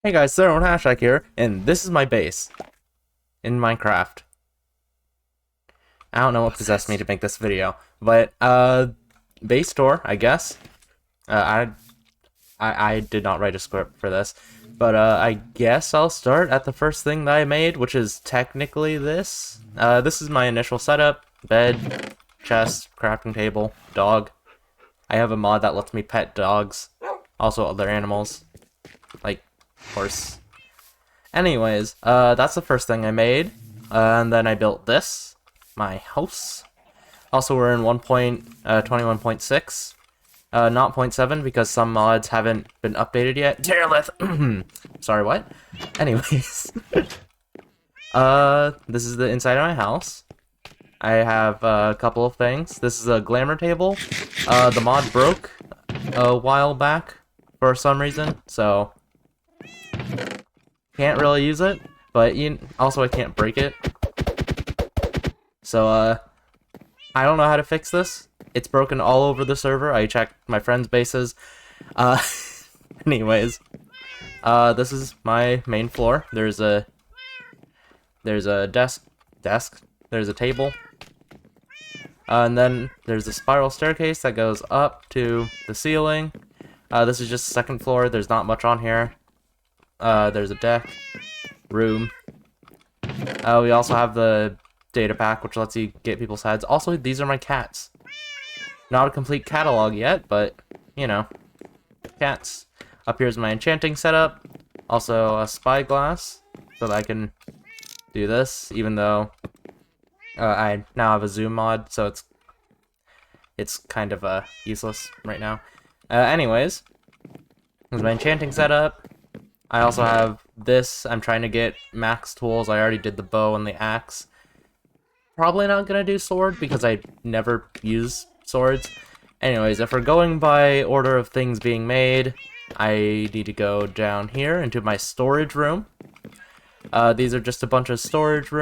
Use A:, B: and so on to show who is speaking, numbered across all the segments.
A: Hey guys, Hashtag here, and this is my base in Minecraft. I don't know what possessed me to make this video, but base tour, I guess. I did not write a script for this, but I guess I'll start at the first thing that I made, which is technically this. This is my initial setup: bed, chest, crafting table, dog. I have a mod that lets me pet dogs, also other animals, like horse. Anyways, that's the first thing I made, and then I built this, my house. Also, we're in 1.21.6, not 0.7 because some mods haven't been updated yet. Terralith! Sorry, what? Anyways, this is the inside of my house. I have a couple of things. This is a glamour table. The mod broke a while back for some reason, so can't really use it, but also I can't break it. So, I don't know how to fix this. It's broken all over the server. I checked my friends' bases. Anyways, this is my main floor. There's a desk, there's a table, and then there's a spiral staircase that goes up to the ceiling. This is just the second floor. There's not much on here. There's a deck, room. We also have the data pack, which lets you get people's heads. Also, these are my cats. Not a complete catalog yet, but, you know, cats. Up here's my enchanting setup. Also, a spyglass, so that I can do this, even though I now have a zoom mod, so it's kind of useless right now. Anyways, here's my enchanting setup. I also have this. I'm trying to get max tools. I already did the bow and the axe. Probably not gonna do sword because I never use swords. Anyways, if we're going by order of things being made, I need to go down here into my storage room. These are just a bunch of storage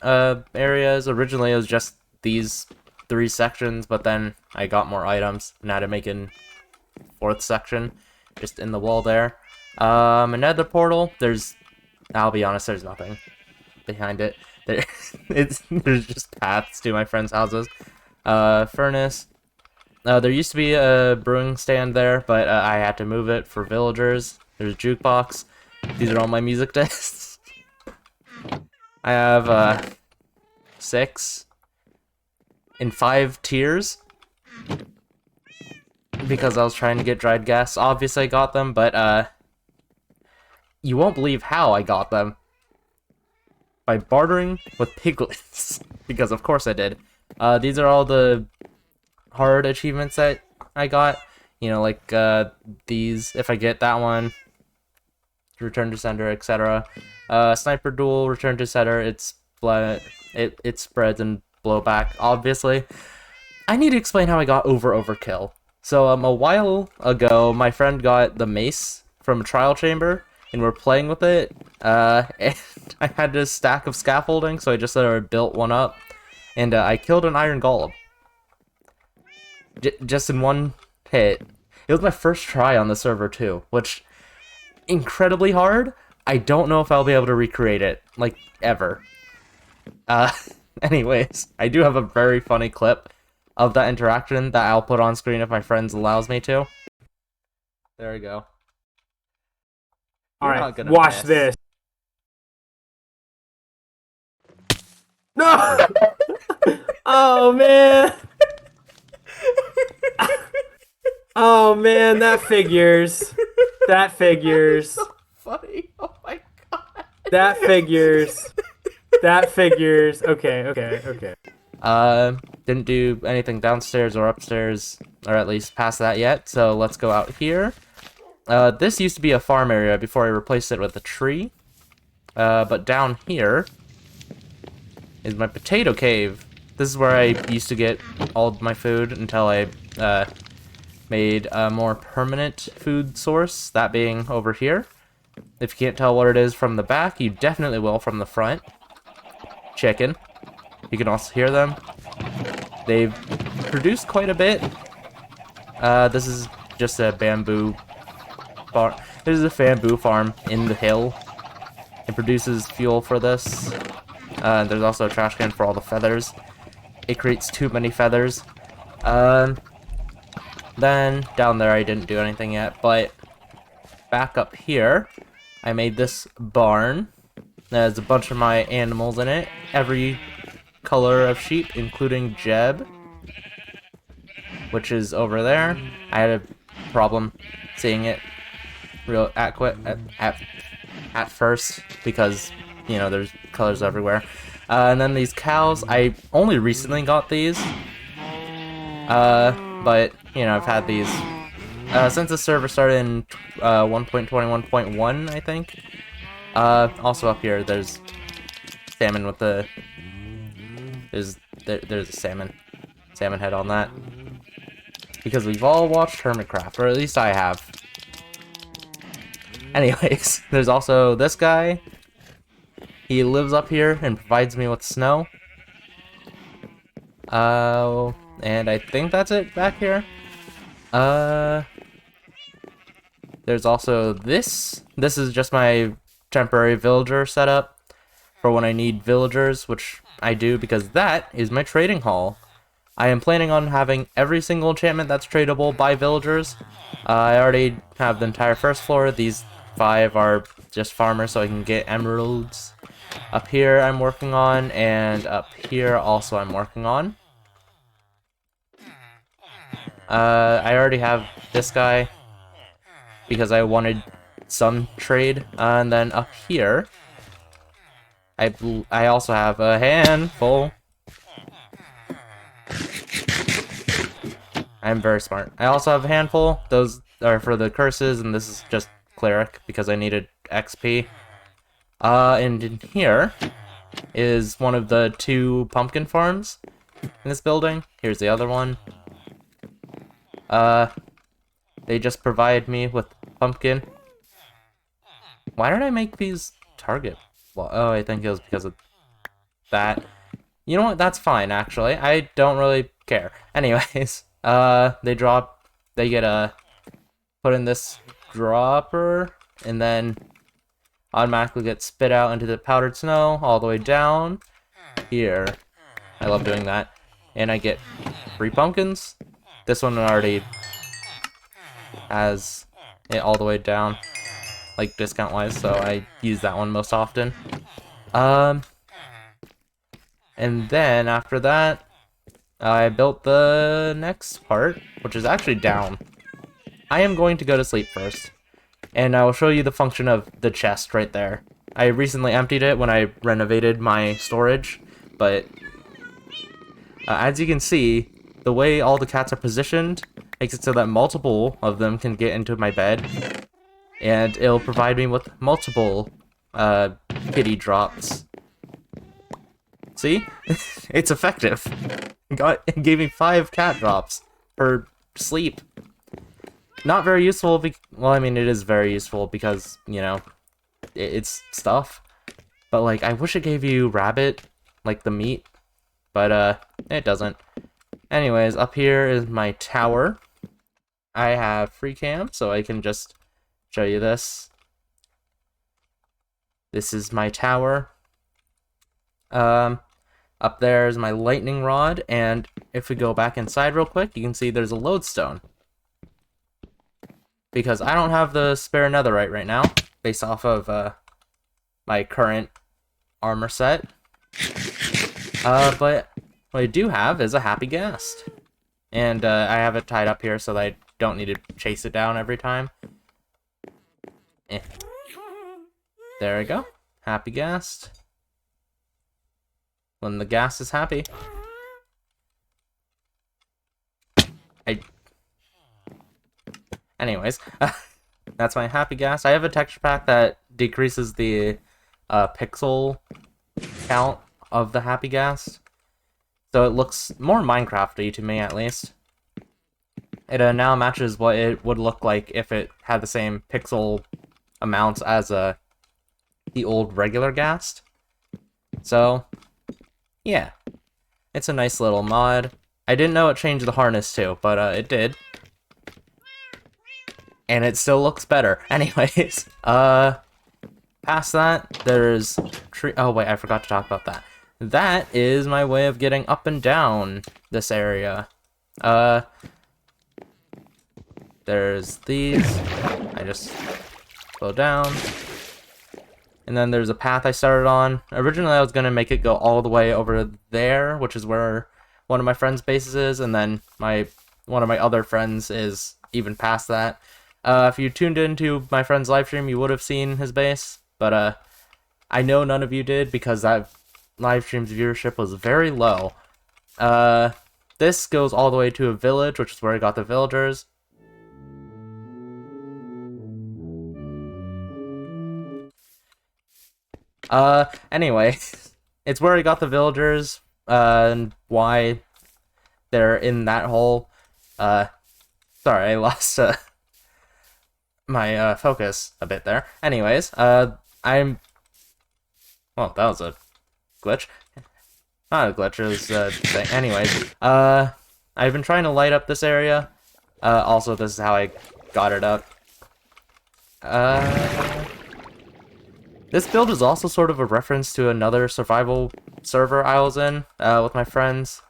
A: areas. Originally, it was just these 3 sections, but then I got more items and had to make a 4th section just in the wall there. Another portal. I'll be honest, there's nothing behind it. There's just paths to my friends' houses. Furnace. There used to be a brewing stand there, but I had to move it for villagers. There's a jukebox. These are all my music discs. I have 6 in 5 tiers because I was trying to get dried gas. Obviously, I got them, but you won't believe how I got them. By bartering with piglets. Because of course I did. These are all the hard achievements that I got. You know, like these, if I get that one, return to sender, etc. Sniper duel, return to sender, it spreads and blowback, obviously. I need to explain how I got overkill. So a while ago, my friend got the mace from a trial chamber, and we're playing with it, and I had this stack of scaffolding, so I just built one up, and I killed an iron golem. Just in one hit. It was my first try on the server, too, which, incredibly hard. I don't know if I'll be able to recreate it, like, ever. Anyways, I do have a very funny clip of that interaction that I'll put on screen if my friends allows me to. There we go.
B: Alright, watch this. No! Oh, man. Oh, man, that figures. That figures.
A: So funny. Oh my god.
B: That figures. That figures. Okay.
A: Didn't do anything downstairs or upstairs, or at least past that yet, so let's go out here. This used to be a farm area before I replaced it with a tree. But down here is my potato cave. This is where I used to get all of my food until I made a more permanent food source, that being over here. If you can't tell what it is from the back, you definitely will from the front. Chicken. You can also hear them. They've produced quite a bit. This is just a bamboo bar. There's a bamboo farm in the hill. It produces fuel for this. There's also a trash can for all the feathers. It creates too many feathers. Then down there I didn't do anything yet, but back up here I made this barn. There's a bunch of my animals in it. Every color of sheep, including Jeb, which is over there. I had a problem seeing it real at first because, you know, there's colors everywhere. And then these cows, I only recently got these. But, you know, I've had these since the server started in 1.21.1, I think. Also up here, there's salmon with the... There's a salmon head on that. Because we've all watched Hermitcraft, or at least I have. Anyways, there's also this guy. He lives up here and provides me with snow. And I think that's it back here. There's also this. This is just my temporary villager setup for when I need villagers, which I do because that is my trading hall. I am planning on having every single enchantment that's tradable by villagers. I already have the entire first floor. These 5 are just farmers so I can get emeralds. Up here I'm working on, and up here also I'm working on. I already have this guy because I wanted some trade, and then up here I also have a handful. I'm very smart. I also have a handful. Those are for the curses, and this is just cleric because I needed XP. And in here is one of the 2 pumpkin farms in this building. Here's the other one. They just provide me with pumpkin. Why did I make these target? Well, oh, I think it was because of that. You know what? That's fine, actually. I don't really care. Anyways, they get put in this dropper, and then automatically get spit out into the powdered snow all the way down here. I love doing that. And I get 3 pumpkins. This one already has it all the way down, like discount wise, so I use that one most often. And then after that, I built the next part, which is actually down. I am going to go to sleep first, and I will show you the function of the chest right there. I recently emptied it when I renovated my storage, but as you can see, the way all the cats are positioned makes it so that multiple of them can get into my bed, and it'll provide me with multiple kitty drops. See? It's effective. It gave me 5 cat drops per sleep. Not very useful, well, I mean, it is very useful because, you know, it's stuff. But, like, I wish it gave you rabbit, like the meat, but, it doesn't. Anyways, up here is my tower. I have free cam, so I can just show you this. This is my tower. Up there is my lightning rod, and if we go back inside real quick, you can see there's a lodestone. Because I don't have the spare netherite right now, based off of my current armor set. But what I do have is a happy ghast. And I have it tied up here so that I don't need to chase it down every time. There we go. Happy ghast. When the ghast is happy. Anyways, that's my happy ghast. I have a texture pack that decreases the pixel count of the happy ghast. So it looks more Minecraft-y to me, at least. It now matches what it would look like if it had the same pixel amounts as the old regular ghast. So, yeah. It's a nice little mod. I didn't know it changed the harness too, but it did. and it still looks better. Anyways, past that, there's tree. Oh wait, I forgot to talk about that. That is my way of getting up and down this area. There's these. I just go down. And then there's a path I started on. Originally, I was going to make it go all the way over there, which is where one of my friends' bases is, and then one of my other friends is even past that. If you tuned into my friend's live stream, you would have seen his base, but I know none of you did because that live stream's viewership was very low. This goes all the way to a village, which is where I got the villagers. Anyway, it's where I got the villagers, and why they're in that hole. Sorry, I lost, my, focus a bit there. Anyways, well, that was a glitch. Not a glitch, it was a thing. Anyways, I've been trying to light up this area. Also, this is how I got it up. This build is also sort of a reference to another survival server I was in, with my friends.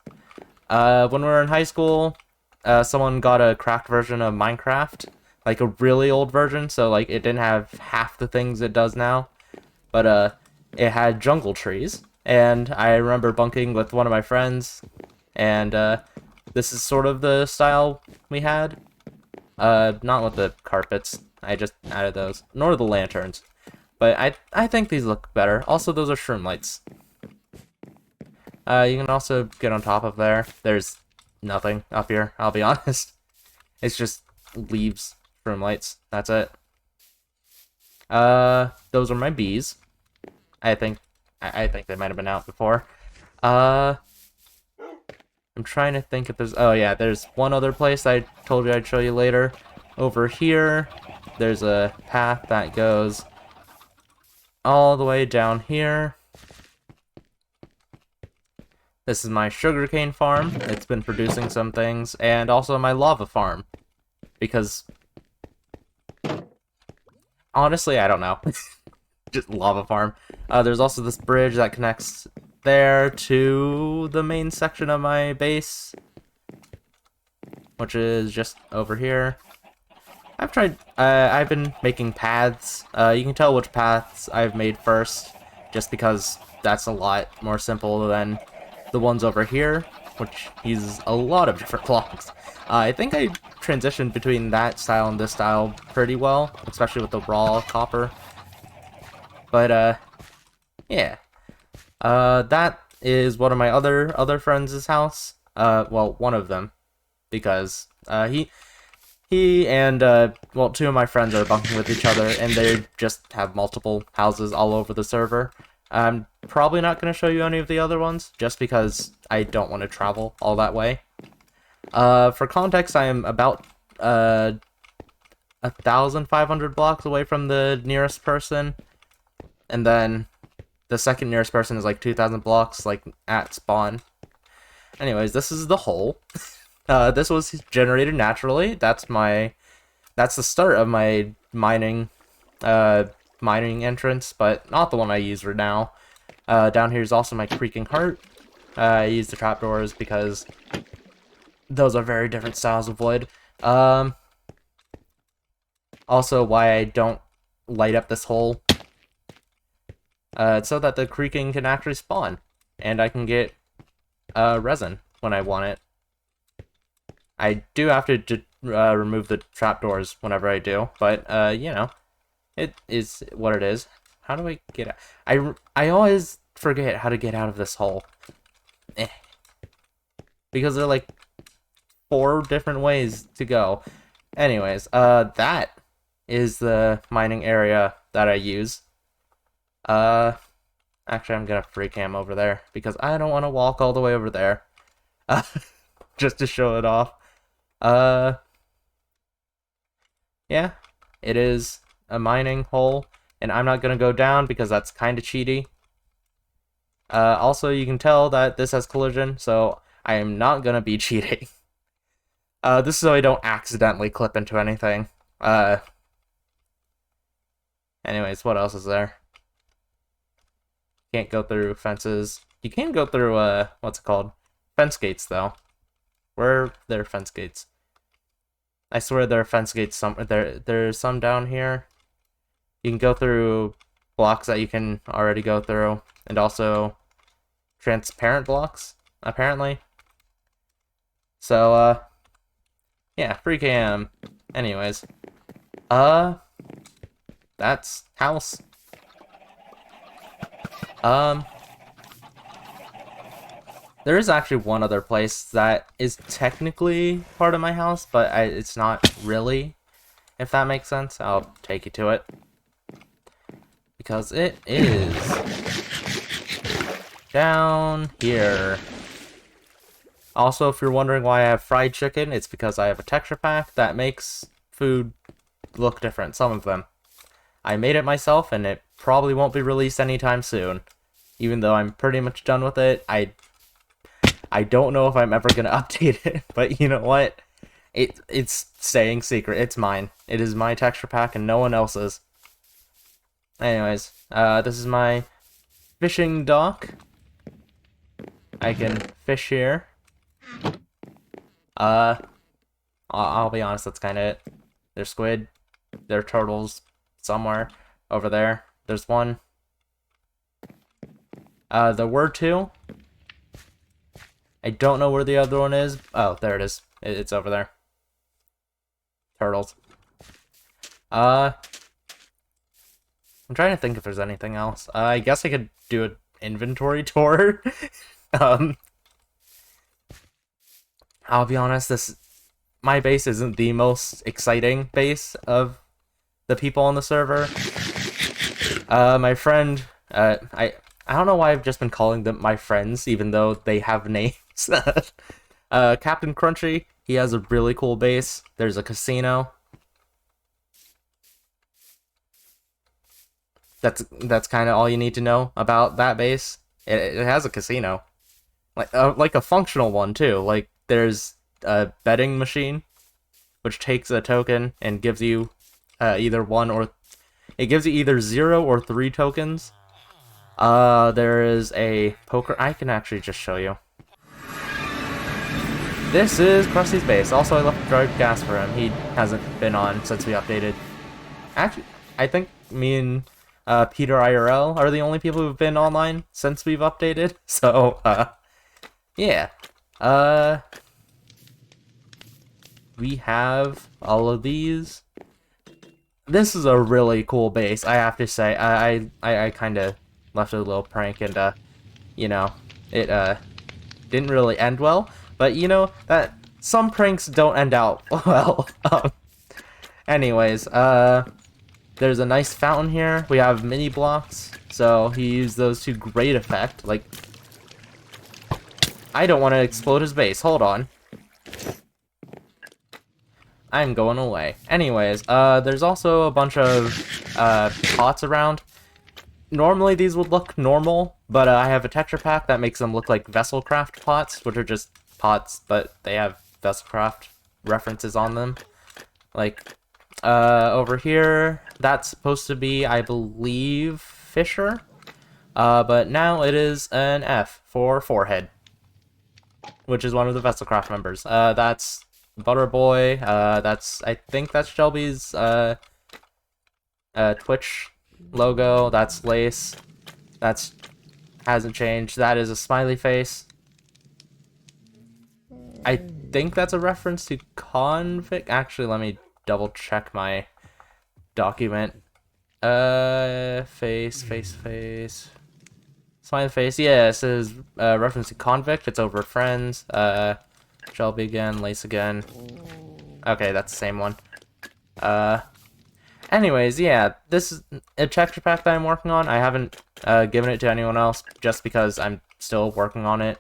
A: When we were in high school, someone got a cracked version of Minecraft, like a really old version, so like it didn't have half the things it does now, but it had jungle trees, and I remember bunking with one of my friends, and this is sort of the style we had. Not with the carpets, I just added those, nor the lanterns. But I think these look better. Also, those are shroom lights. You can also get on top of there. There's nothing up here, I'll be honest. It's just leaves, shroom lights. That's it. Those are my bees. I think they might have been out before. I'm trying to think if there's... Oh yeah, there's one other place I told you I'd show you later. Over here, there's a path that goes all the way down here. This is my sugarcane farm. It's been producing some things, and also my lava farm. Because, honestly, I don't know. Just lava farm. There's also this bridge that connects there to the main section of my base, which is just over here. I've been making paths. You can tell which paths I've made first, just because that's a lot more simple than the ones over here, which uses a lot of different blocks. I think I transitioned between that style and this style pretty well, especially with the raw copper. But, yeah. That is one of my other friends' house. Well, one of them, because, he and, well, two of my friends are bunking with each other, and they just have multiple houses all over the server. I'm probably not going to show you any of the other ones, just because I don't want to travel all that way. For context, I am about, 1,500 blocks away from the nearest person, and then the second nearest person is like 2,000 blocks, like, at spawn. Anyways, this is the hole. This was generated naturally. That's the start of my mining entrance, but not the one I use right now. Down here is also my creaking heart. I use the trapdoors because those are very different styles of wood. Also, why I don't light up this hole. So that the creaking can actually spawn, and I can get resin when I want it. I do have to remove the trapdoors whenever I do, but, you know, it is what it is. How do I get out? I always forget how to get out of this hole. Because there are, like, 4 different ways to go. Anyways, that is the mining area that I use. Actually, I'm gonna free cam over there, because I don't want to walk all the way over there. Just to show it off. Yeah, it is a mining hole, and I'm not gonna go down because that's kind of cheaty. Also, you can tell that this has collision, so I am not gonna be cheating. This is so I don't accidentally clip into anything. Anyways, what else is there? Can't go through fences. You can go through, what's it called? Fence gates, though. Where are there fence gates? I swear there are fence gates there's some down here. You can go through blocks that you can already go through, and also transparent blocks, apparently. So, yeah, free cam. Anyways, that's house. There is actually one other place that is technically part of my house, but it's not really, if that makes sense. I'll take you to it. Because it is down here. Also, if you're wondering why I have fried chicken, it's because I have a texture pack that makes food look different, some of them. I made it myself, and it probably won't be released anytime soon. Even though I'm pretty much done with it, I don't know if I'm ever gonna update it, but you know what? It's staying secret. It's mine. It is my texture pack and no one else's. Anyways, this is my fishing dock. I can fish here. I'll be honest, that's kind of it. There's squid. There are turtles somewhere over there. There's one. There were two. I don't know where the other one is. Oh, there it is. It's over there. Turtles. I'm trying to think if there's anything else. I guess I could do an inventory tour. I'll be honest, my base isn't the most exciting base of the people on the server. My friend, I don't know why I've just been calling them my friends, even though they have names. Captain Crunchy, he has a really cool base. There's a casino. That's kind of all you need to know about that base. It has a casino, like a functional one too. Like there's a betting machine, which takes a token and gives you either 0 or 3 tokens. There is a poker. I can actually just show you. This is Krusty's base. Also, I left dried gas for him. He hasn't been on since we updated. Actually, I think me and Peter IRL are the only people who've been online since we've updated. So, yeah. We have all of these. This is a really cool base, I have to say. I kind of left a little prank, and you know, it didn't really end well. But you know that some pranks don't end out well. Anyways, there's a nice fountain here. We have mini blocks, so he used those to great effect. Like, I don't want to explode his base. Hold on. I'm going away. Anyways, there's also a bunch of pots around. Normally these would look normal, but I have a texture pack that makes them look like Vesselcraft pots, which are just pots, but they have Vesselcraft references on them. Like, over here, that's supposed to be, I believe, Fisher. But now it is an F for Forehead, which is one of the Vesselcraft members. That's Butterboy. I think that's Shelby's Twitch logo. That's Lace. That's hasn't changed. That is a smiley face. I think that's a reference to Convict. Actually, let me double check my document. Face. Smiley face. Yeah, it says reference to Convict. It's over Friends. Shelby again, Lace again. Okay, that's the same one. Anyways, yeah, this is a texture pack that I'm working on. I haven't given it to anyone else just because I'm still working on it.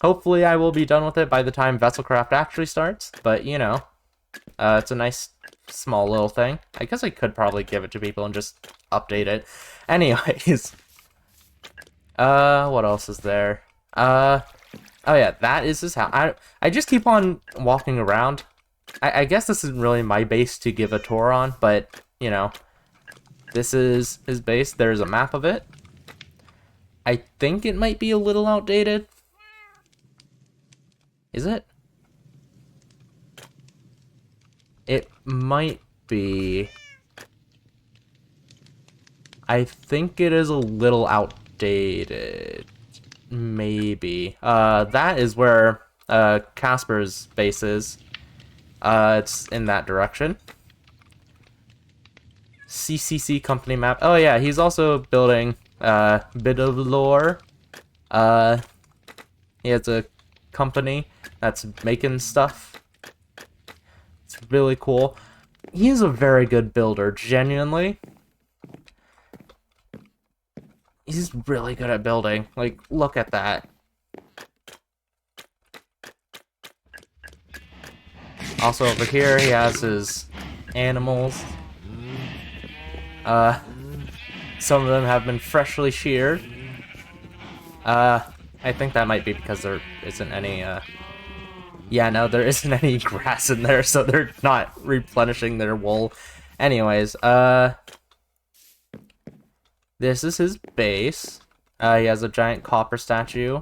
A: Hopefully I will be done with it by the time Vesselcraft actually starts, but you know, it's a nice small little thing. I guess I could probably give it to people and just update it. Anyways, what else is there? Oh yeah, that is his house. I just keep on walking around I guess this isn't really my base to give a tour on, but, you know, this is his base. There's a map of it. I think it might be a little outdated. Is it? It might be. I think it is a little outdated. Maybe. That is where Casper's base is. It's in that direction. CCC company map. Oh yeah, he's also building bit of lore. He has a company that's making stuff. It's really cool. He's a very good builder, genuinely. He's really good at building. Like, look at that. Also over here, he has his animals. Some of them have been freshly sheared. I think that might be because there isn't any, yeah, no, there isn't any grass in there, so they're not replenishing their wool. Anyways, this is his base. He has a giant copper statue.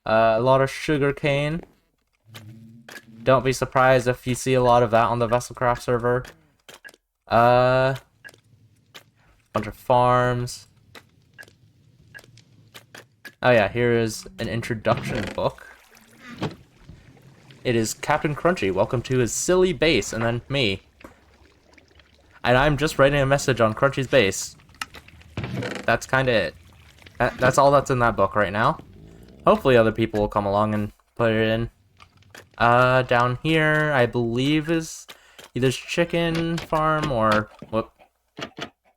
A: A lot of sugar cane. Don't be surprised if you see a lot of that on the Vesselcraft server. Bunch of farms. Oh yeah, here is an introduction book. It is Captain Crunchy. Welcome to his silly base, and then me. And I'm just writing a message on Crunchy's base. That's kind of it. That's all that's in that book right now. Hopefully other people will come along and put it in. Down here, I believe is either chicken farm or... Whoop.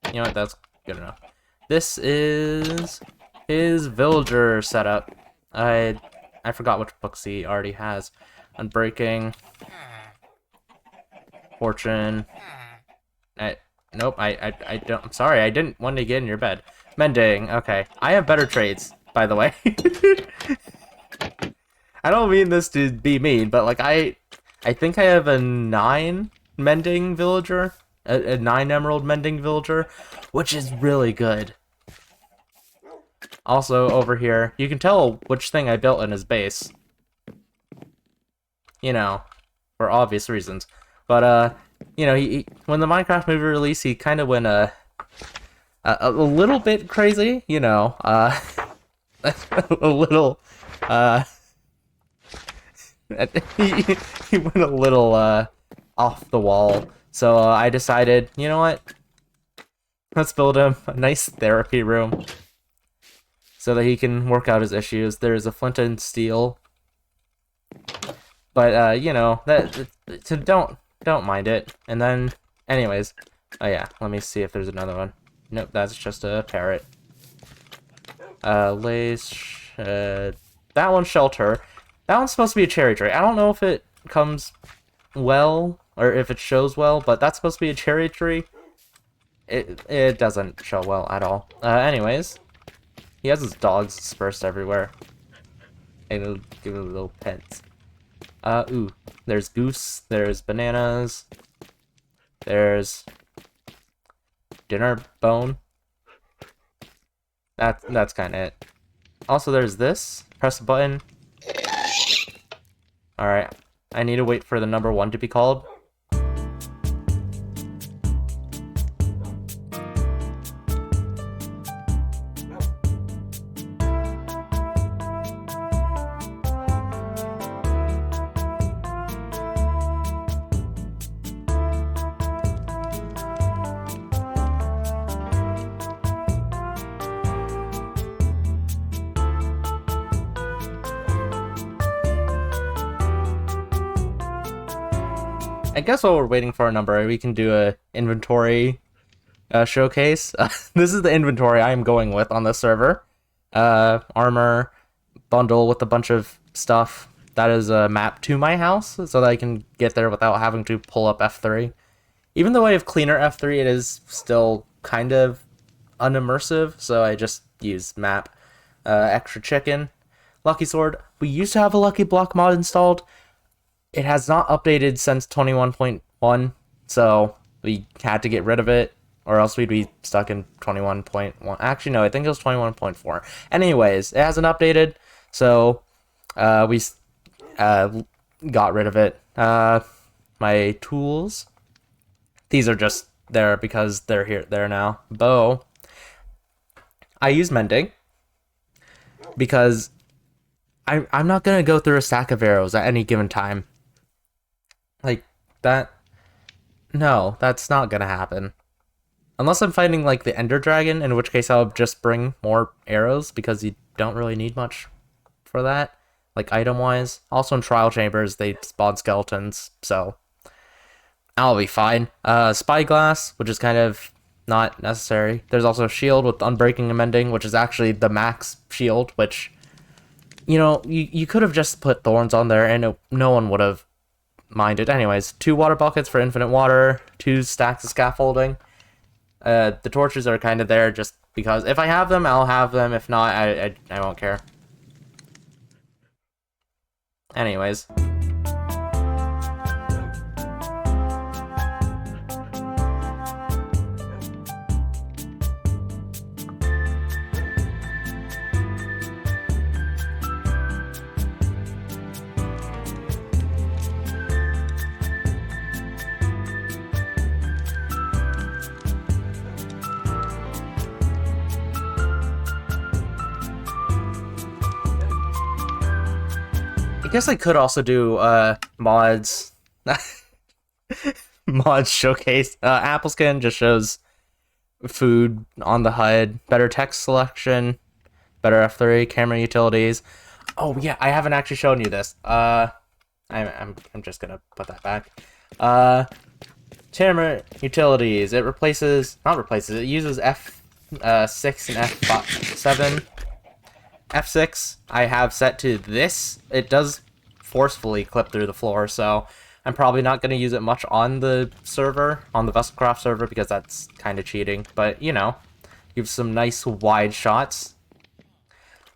A: You know what, that's good enough. This is his villager setup. I forgot which books he already has. Unbreaking. Fortune. Nope, I don't... I'm sorry, I didn't want to get in your bed. Mending, okay. I have better trades, by the way. I don't mean this to be mean, but like I think I have a 9 mending villager, a 9 emerald mending villager, which is really good. Also over here, you can tell which thing I built in his base. You know, for obvious reasons. But you know, he when the Minecraft movie released, he kind of went a little bit crazy. You know, a little he went a little off the wall. So I decided, you know what? Let's build him a nice therapy room so that he can work out his issues. There's a flint and steel, but you know so don't mind it. And then, anyways, oh yeah, let me see if there's another one. Nope, that's just a parrot. Lace. That one's shelter. That one's supposed to be a cherry tree. I don't know if it comes well, or if it shows well, but that's supposed to be a cherry tree. It doesn't show well at all. Anyways, he has his dogs dispersed everywhere. And it'll give him little pets. Ooh, there's goose, there's bananas, there's dinner bone. That's kind of it. Also, there's this. Press the button. Alright, I need to wait for the number 1 to be called. I guess while we're waiting for a number, we can do a inventory showcase. This is the inventory I am going with on this server. Armor bundle with a bunch of stuff. That is a map to my house, so that I can get there without having to pull up F3. Even though I have cleaner F3, it is still kind of unimmersive, so I just use map. Extra chicken. Lucky sword. We used to have a lucky block mod installed. it has not updated since 21.1, so we had to get rid of it, or else we'd be stuck in 21.1. Actually, no, I think it was 21.4. Anyways, it hasn't updated, so we got rid of it. My tools, these are just there because they're there now. Bow, I use mending because I'm not gonna go through a stack of arrows at any given time. Like that. No, that's not gonna happen. Unless I'm fighting like the Ender Dragon, in which case I'll just bring more arrows because you don't really need much for that, like item wise. Also in Trial Chambers they spawn skeletons, so I'll be fine. Spyglass, which is kind of not necessary. There's also a shield with Unbreaking and Mending, which is actually the max shield, which, you know, you could have just put thorns on there and no one would have minded. Anyways, 2 water buckets for infinite water, 2 stacks of scaffolding. The torches are kind of there just because if I have them, I'll have them. If not, I won't care. Anyways. I guess I could also do mods. Mods showcase. Apple Skin just shows food on the HUD, better text selection, better F3, camera utilities. Oh yeah, I haven't actually shown you this. I'm just gonna put that back. Camera utilities. It uses F6 and F7. F6 I have set to this. It does forcefully clip through the floor, so I'm probably not going to use it much on the server, on the Vesselcraft server, because that's kind of cheating. But, you know, gives some nice wide shots.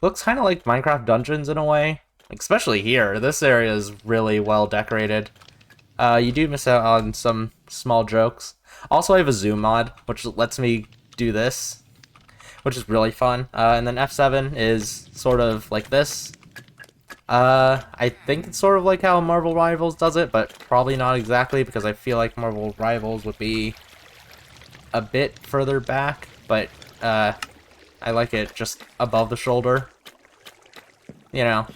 A: Looks kind of like Minecraft Dungeons in a way. Especially here. This area is really well decorated. You do miss out on some small jokes. Also, I have a zoom mod, which lets me do this, which is really fun. And then F7 is sort of like this. I think it's sort of like how Marvel Rivals does it, but probably not exactly, because I feel like Marvel Rivals would be a bit further back, but I like it just above the shoulder. You know.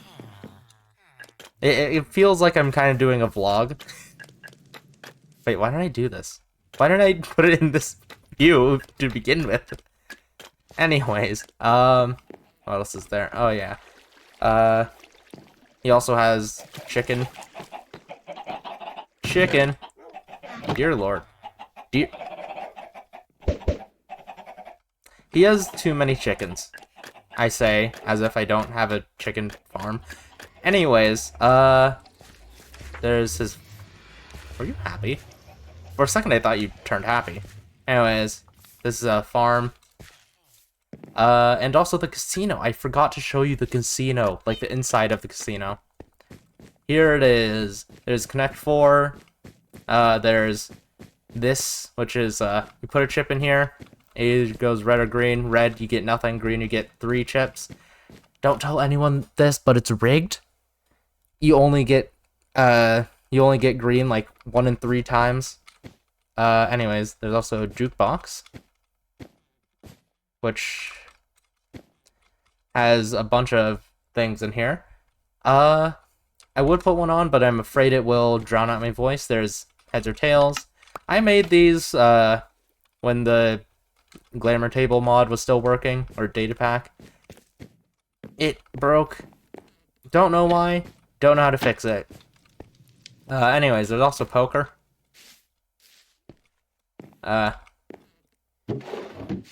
A: It feels like I'm kind of doing a vlog. Wait, why did I do this? Why did I put it in this view to begin with? Anyways, what else is there? Oh, yeah. He also has chicken. Chicken. Dear Lord. Dear... He has too many chickens. I say, as if I don't have a chicken farm. Anyways, there's his... Were you happy? For a second I thought you turned happy. Anyways, this is a farm. And also the casino. I forgot to show you the casino, like the inside of the casino. Here it is. There's Connect 4. There's this, which is, you put a chip in here. It goes red or green. Red, you get nothing. Green, you get 3 chips. Don't tell anyone this, but it's rigged. You only get green like 1 in 3 times. Anyways, there's also a jukebox, which has a bunch of things in here. I would put one on, but I'm afraid it will drown out my voice. There's heads or tails. I made these when the Glamour Table mod was still working, or data pack. It broke. Don't know why. Don't know how to fix it. Anyways, there's also poker.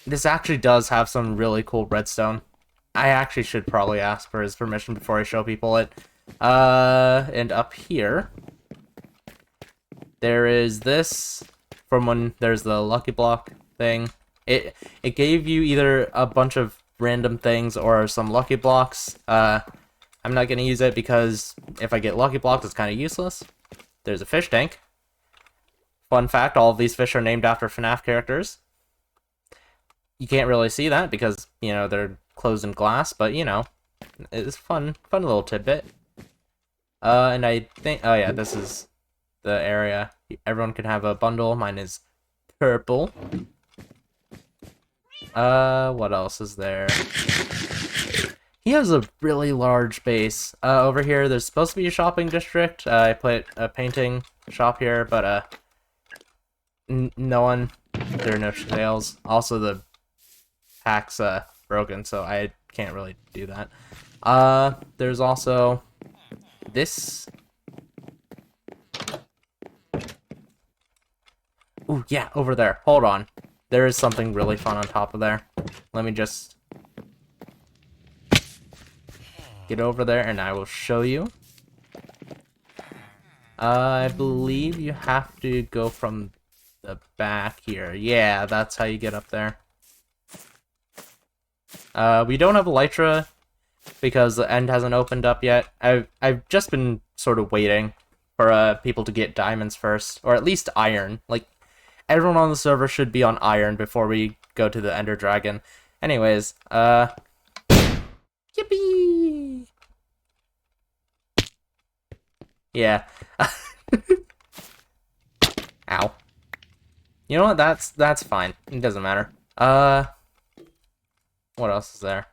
A: This actually does have some really cool redstone. I actually should probably ask for his permission before I show people it. And up here, there is this, from when there's the Lucky Block thing. It gave you either a bunch of random things or some Lucky Blocks. I'm not going to use it because if I get Lucky Blocks, it's kind of useless. There's a fish tank. Fun fact, all of these fish are named after FNAF characters. You can't really see that because, you know, they're closed in glass, but, you know, it's fun little tidbit. And I think, oh yeah, this is the area. Everyone can have a bundle. Mine is purple. What else is there? He has a really large base. Over here, there's supposed to be a shopping district. I put a painting shop here, but, no one, there are no sales. Also, the pack's, broken, so I can't really do that. There's also this. Ooh, yeah, over there. Hold on. There is something really fun on top of there. Let me just get over there and I will show you. I believe you have to go from the back here. Yeah, that's how you get up there. We don't have Elytra because the end hasn't opened up yet. I've just been sort of waiting for people to get diamonds first, or at least iron. Like, everyone on the server should be on iron before we go to the Ender Dragon. Anyways, yippee! Yeah. Ow. You know what? That's fine. It doesn't matter. What else is there?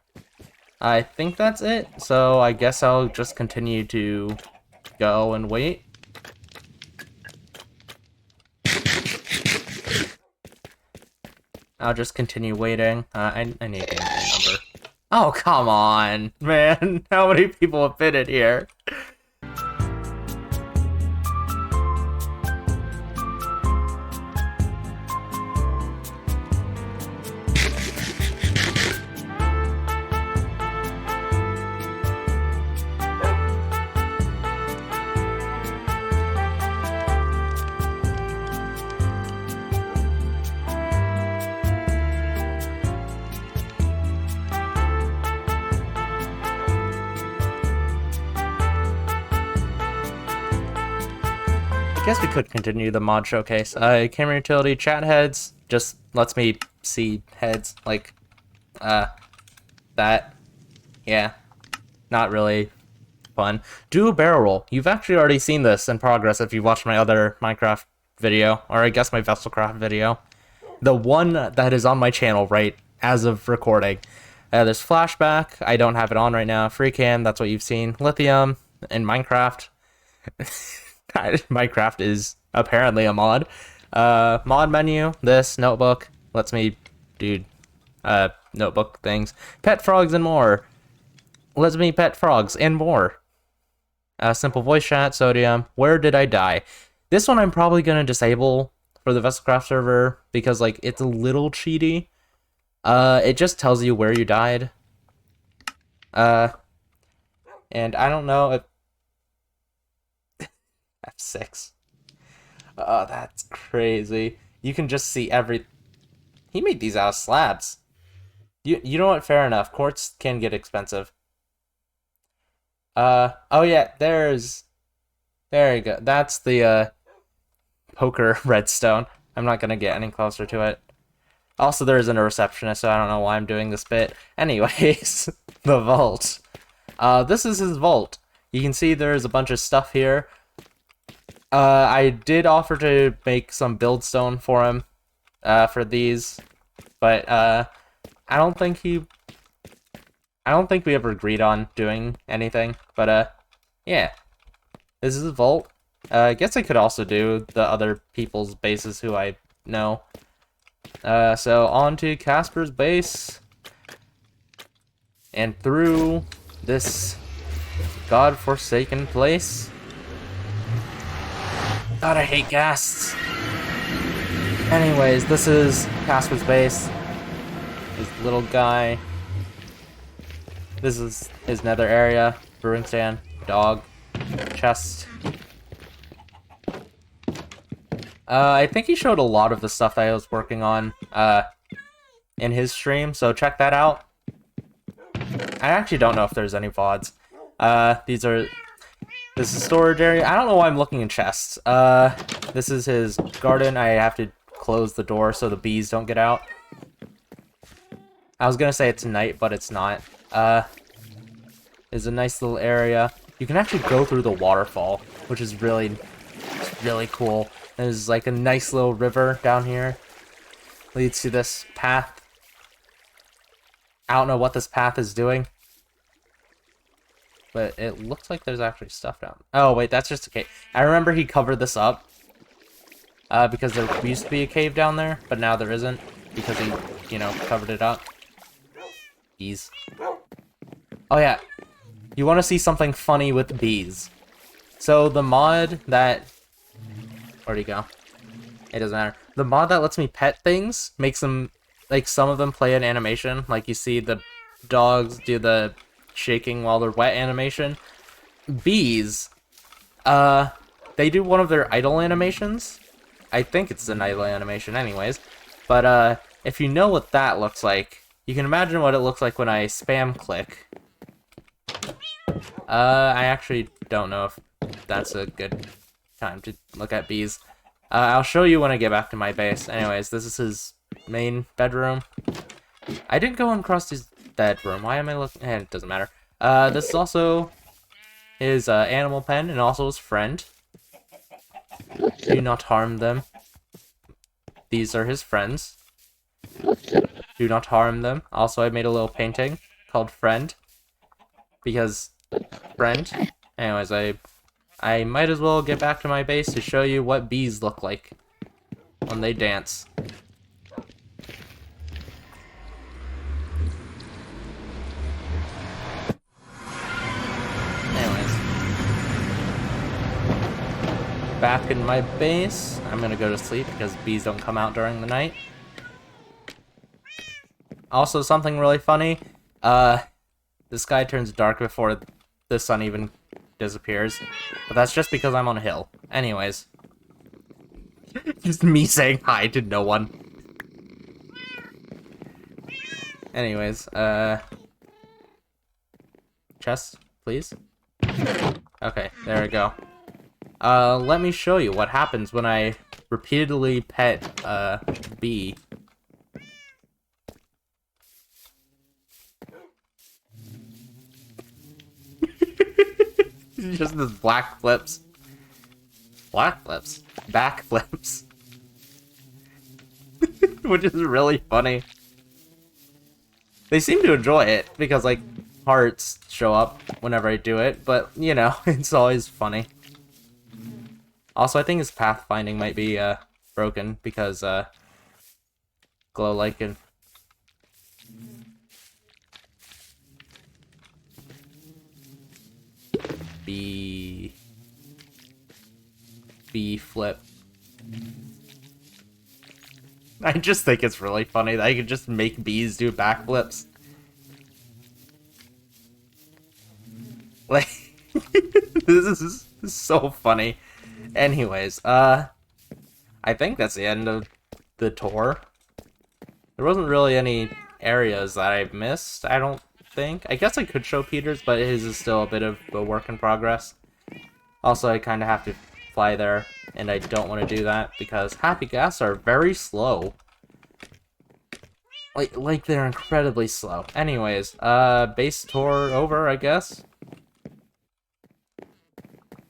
A: I think that's it. So I guess I'll just continue to go and wait. I'll just continue waiting. I need a game number. Oh, come on, man. How many people have been in here? I guess we could continue the mod showcase. Camera utility chat heads just lets me see heads like that. Yeah, not really fun. Do a barrel roll. You've actually already seen this in progress if you watched my other Minecraft video, or I guess my Vesselcraft video. The one that is on my channel right as of recording. There's flashback. I don't have it on right now. Free cam. That's what you've seen. Lithium and Minecraft. Minecraft is apparently a mod. Mod menu, this, notebook, lets me do, notebook things. Pet frogs and more. Lets me pet frogs and more. Simple voice chat, sodium. Where did I die? This one I'm probably gonna disable for the Vesselcraft server because, like, it's a little cheaty. It just tells you where you died. And I don't know if F6. Oh, that's crazy. You can just see every... He made these out of slabs. You know what? Fair enough. Quartz can get expensive. Oh yeah, there you go. That's the, poker redstone. I'm not gonna get any closer to it. Also, there isn't a receptionist, so I don't know why I'm doing this bit. Anyways, the vault. This is his vault. You can see there's a bunch of stuff here. I did offer to make some buildstone for him, for these, but, I don't think we ever agreed on doing anything, but, yeah. This is a vault. I guess I could also do the other people's bases who I know. So on to Casper's base, and through this godforsaken place. God, I hate ghasts. Anyways, this is Casper's base. His little guy. This is his nether area. Brewing stand, dog, chest. I think he showed a lot of the stuff that I was working on in his stream, so check that out. I actually don't know if there's any VODs. These are... This is storage area. I don't know why I'm looking in chests. This is his garden. I have to close the door so the bees don't get out. I was gonna say it's night, but it's not. There's a nice little area. You can actually go through the waterfall, which is really cool. There's like a nice little river down here. Leads to this path. I don't know what this path is doing. But it looks like there's actually stuff down. Oh, wait, that's just a cave. I remember he covered this up. Because there used to be a cave down there, but now there isn't. Because he, you know, covered it up. Bees. Oh, yeah. You want to see something funny with bees. So, the mod that... Where'd he go? It doesn't matter. The mod that lets me pet things makes them... Like, some of them play an animation. Like, you see the dogs do the shaking while they're wet animation. Bees, they do one of their idle animations. I think it's an idle animation anyways. But, if you know what that looks like, you can imagine what it looks like when I spam click. I actually don't know if that's a good time to look at bees. I'll show you when I get back to my base. Anyways, this is his main bedroom. I didn't go across his bedroom. Why am I looking? It doesn't matter. This is also his animal pen and also his friend. Do not harm them. These are his friends. Do not harm them. Also, I made a little painting called Friend. Because, friend. Anyways, I might as well get back to my base to show you what bees look like when they dance. Anyways. Back in my base. I'm gonna go to sleep because bees don't come out during the night. Also, something really funny. The sky turns dark before the sun even disappears. But that's just because I'm on a hill. Anyways. Just me saying hi to no one. Anyways, chest, please. Okay, there we go. Let me show you what happens when I repeatedly pet a bee. Just this black flips. Black flips? Back flips. Which is really funny. They seem to enjoy it, because, like, hearts show up whenever I do it, but, you know, it's always funny. Also, I think his pathfinding might be, broken, because, glow lichen. B flip. I just think it's really funny that I can just make bees do backflips. Like, this is so funny. Anyways, I think that's the end of the tour. There wasn't really any areas that I missed, I don't think. I guess I could show Peter's, but his is still a bit of a work in progress. Also, I kind of have to fly there, and I don't want to do that because happy gas are very slow. Like they're incredibly slow. Anyways, base tour over, I guess.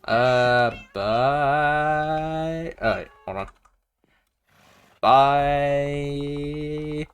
A: Bye. Oh, wait, hold on. Bye.